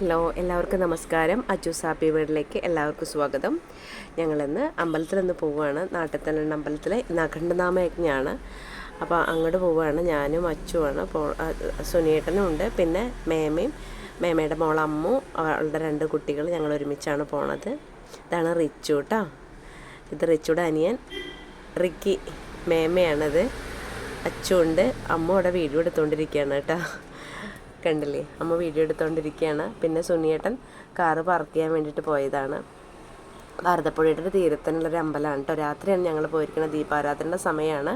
Hello, എല്ലാവർക്കും നമസ്കാരം. Achus happy വീട്ടിലേക്ക് എല്ലാവർക്കും സ്വാഗതം. ഞങ്ങളിന്ന് അമ്പലത്തിലൊന്ന് പോവുകയാണ്. നാട്ടിൽ തന്നെ അമ്പലത്തിൽ അഖണ്ഡനാമയജ്ഞമാണ്. അപ്പോൾ അങ്ങോട്ട് പോവുകയാണ്. ഞാനും അച്ചുവാണ്. സുനിയേട്ടനും ഉണ്ട്. പിന്നെ മേമയുടെ മോൾ അമ്മു, അവളുടെ 2 കുട്ടികൾ, ഞങ്ങൾ ഒരുമിച്ചാണ് പോണത്. ഇതാണ് റിച്ചു കേട്ടോ. ഇത് റിച്ചുയുടെ അനിയൻ റിക്കി. മേമയാണത്. അച്ചു ഉണ്ട്. അമ്മ അവിടെ വീഡിയോ എടുത്തുകൊണ്ടിരിക്കുകയാണ് കേട്ടോ. കണ്ടില്ലേ, അമ്മ വീഡിയോ എടുത്തുകൊണ്ടിരിക്കുകയാണ്. പിന്നെ സുനിയേട്ടൻ കാറ് പാർക്ക് ചെയ്യാൻ വേണ്ടിയിട്ട് പോയതാണ്. ഭാരതപ്പുഴയുടെ തീരത്തിനുള്ളൊരു അമ്പലമാണ് കേട്ടോ. രാത്രിയാണ് ഞങ്ങൾ പോയിരിക്കുന്നത്. ദീപാരാധനയുടെ സമയമാണ്.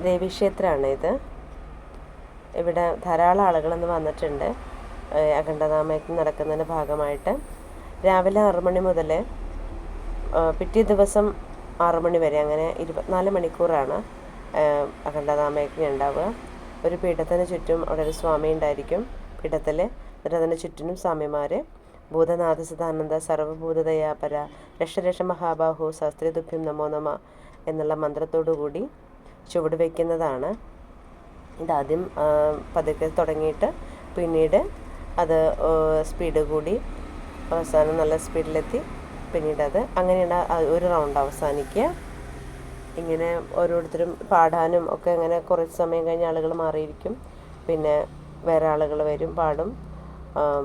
ദേവീക്ഷേത്രമാണ് ഇത്. ഇവിടെ ധാരാളം ആളുകളൊന്ന് വന്നിട്ടുണ്ട് അഖണ്ഡനാമയജ്ഞം നടക്കുന്നതിൻ്റെ ഭാഗമായിട്ട്. രാവിലെ 6 മണി മുതൽ പിറ്റേ ദിവസം 6 മണി വരെ, അങ്ങനെ 24 മണിക്കൂറാണ് അഖണ്ഡനാമയജ്ഞം ഉണ്ടാവുക. ഒരു പീഠത്തിന് ചുറ്റും അവിടെ ഒരു സ്വാമി ഉണ്ടായിരിക്കും പീഠത്തിൽ. എന്നിട്ട് അതിന് ചുറ്റിനും സ്വാമിമാർ ഭൂതനാഥ സദാനന്ദ സർവഭൂതദയാപര ലക്ഷ മഹാബാഹു ശാസ്ത്രീതുഭ്യം നമോ നമ എന്നുള്ള മന്ത്രത്തോടു കൂടി ചുവട് വയ്ക്കുന്നതാണ്. ഇതാദ്യം പതുക്കെ തുടങ്ങിയിട്ട് പിന്നീട് അത് സ്പീഡ് കൂടി അവസാനം നല്ല സ്പീഡിലെത്തി പിന്നീട് അത് അങ്ങനെയാണ് ഒരു റൗണ്ട് അവസാനിക്കുക. ഇങ്ങനെ ഓരോരുത്തരും പാടാനും ഒക്കെ അങ്ങനെ കുറച്ച് സമയം കഴിഞ്ഞ് ആളുകൾ മാറിയിരിക്കും. പിന്നെ വേറെ ആളുകൾ വരും, പാടും.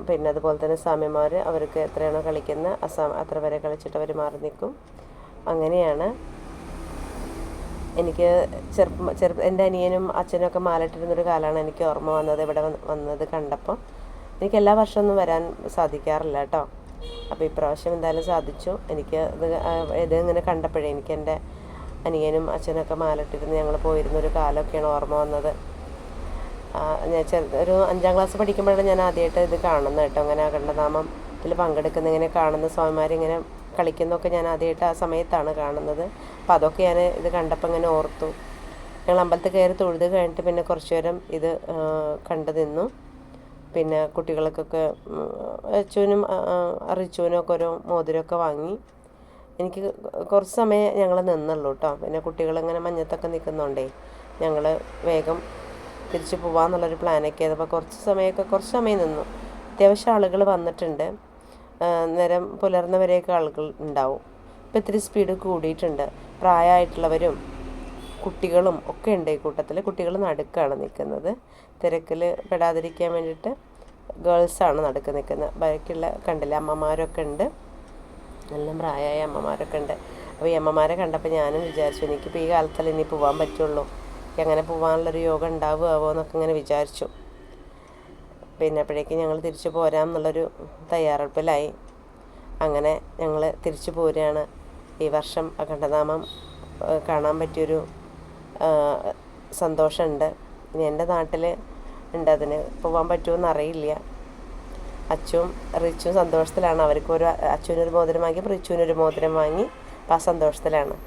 പിന്നെ അതുപോലെ തന്നെ സ്വാമിമാർ അവർക്ക് എത്രയാണോ കളിക്കുന്നത് അത്ര വരെ കളിച്ചിട്ട് അവർ മാറി നിൽക്കും. അങ്ങനെയാണ്. എനിക്ക് എൻ്റെ അനിയനും അച്ഛനൊക്കെ മാലയിട്ടിരുന്നൊരു കാലമാണ് എനിക്ക് ഓർമ്മ വന്നത്. ഇവിടെ വന്നത് കണ്ടപ്പോൾ എനിക്ക് എല്ലാ വർഷമൊന്നും വരാൻ സാധിക്കാറില്ല കേട്ടോ. അപ്പോൾ ഇപ്രാവശ്യം എന്തായാലും സാധിച്ചു. എനിക്ക് ഇതിങ്ങനെ കണ്ടപ്പോഴേ എനിക്ക് എൻ്റെ അനിയനും അച്ഛനൊക്കെ മാലയിട്ടിരുന്ന് ഞങ്ങൾ പോയിരുന്നൊരു കാലമൊക്കെയാണ് ഓർമ്മ വന്നത്. ഒരു 5ാം ക്ലാസ് പഠിക്കുമ്പോഴാണ് ഞാൻ ആദ്യമായിട്ട് ഇത് കാണുന്നത് കേട്ടോ. അങ്ങനെ അഖണ്ഡനാമത്തിൽ പങ്കെടുക്കുന്ന ഇങ്ങനെ കാണുന്ന സ്വാമിമാരിങ്ങനെ കളിക്കുന്നതൊക്കെ ഞാൻ ആദ്യമായിട്ട് ആ സമയത്താണ് കാണുന്നത്. അപ്പോൾ അതൊക്കെ ഞാൻ ഇത് കണ്ടപ്പോൾ ഇങ്ങനെ ഓർത്തു. ഞങ്ങൾ അമ്പലത്തിൽ കയറി തൊഴുത് കഴിഞ്ഞിട്ട് പിന്നെ കുറച്ച് നേരം ഇത് കണ്ടു നിന്നു. പിന്നെ കുട്ടികൾക്കൊക്കെ അച്ചുവിനും റിച്ചുവിനും ഒക്കെ ഓരോ മോതിരമൊക്കെ വാങ്ങി. എനിക്ക് കുറച്ച് സമയം ഞങ്ങൾ നിന്നുള്ളൂ കേട്ടോ. പിന്നെ കുട്ടികളിങ്ങനെ മഞ്ഞത്തൊക്കെ നിൽക്കുന്നുണ്ടേ ഞങ്ങൾ വേഗം തിരിച്ച് പോകാമെന്നുള്ളൊരു പ്ലാനൊക്കെ ആയപ്പോൾ കുറച്ച് സമയം നിന്നു. അത്യാവശ്യം ആളുകൾ വന്നിട്ടുണ്ട്. നേരം പുലർന്നവരെയൊക്കെ ആളുകൾ ഉണ്ടാവും. ഇപ്പം ഇത്തിരി സ്പീഡ് കൂടിയിട്ടുണ്ട്. പ്രായമായിട്ടുള്ളവരും കുട്ടികളും ഒക്കെ ഉണ്ട് ഈ കൂട്ടത്തിൽ. കുട്ടികൾ നടുക്കാണ് നിൽക്കുന്നത്. തിരക്കിൽ പെടാതിരിക്കാൻ വേണ്ടിയിട്ട് ഗേൾസാണ് നടുക്ക് നിൽക്കുന്നത്. ബാക്കിയുള്ള കണ്ടില്ല അമ്മമാരൊക്കെ ഉണ്ട്, നല്ല പ്രായമായ അമ്മമാരൊക്കെ ഉണ്ട്. അപ്പോൾ ഈ അമ്മമാരെ കണ്ടപ്പോൾ ഞാനും വിചാരിച്ചു എനിക്കിപ്പോൾ ഈ കാലത്തല്ല ഇനി പോകാൻ പറ്റുള്ളൂ, അങ്ങനെ പോകാനുള്ളൊരു യോഗം ഉണ്ടാവുമോ എന്നൊക്കെ ഇങ്ങനെ വിചാരിച്ചു. പിന്നെ അപ്പോഴേക്കും ഞങ്ങൾ തിരിച്ചു പോരാം എന്നുള്ളൊരു തയ്യാറെടുപ്പിലായി. അങ്ങനെ ഞങ്ങൾ തിരിച്ചു പോരുകയാണ്. ഈ വർഷം അഖണ്ഡനാമം കാണാൻ പറ്റിയൊരു സന്തോഷമുണ്ട്. ഇനി എൻ്റെ നാട്ടിൽ ഉണ്ട്, അതിന് പോകാൻ പറ്റുമെന്ന് അറിയില്ല. അച്ചുവും റിച്ചും സന്തോഷത്തിലാണ്. അവർക്ക് അച്ചുവിനൊരു മോതിരം വാങ്ങി, റിച്ചുവിനൊരു മോതിരം വാങ്ങി. അപ്പോൾ ആ സന്തോഷത്തിലാണ്.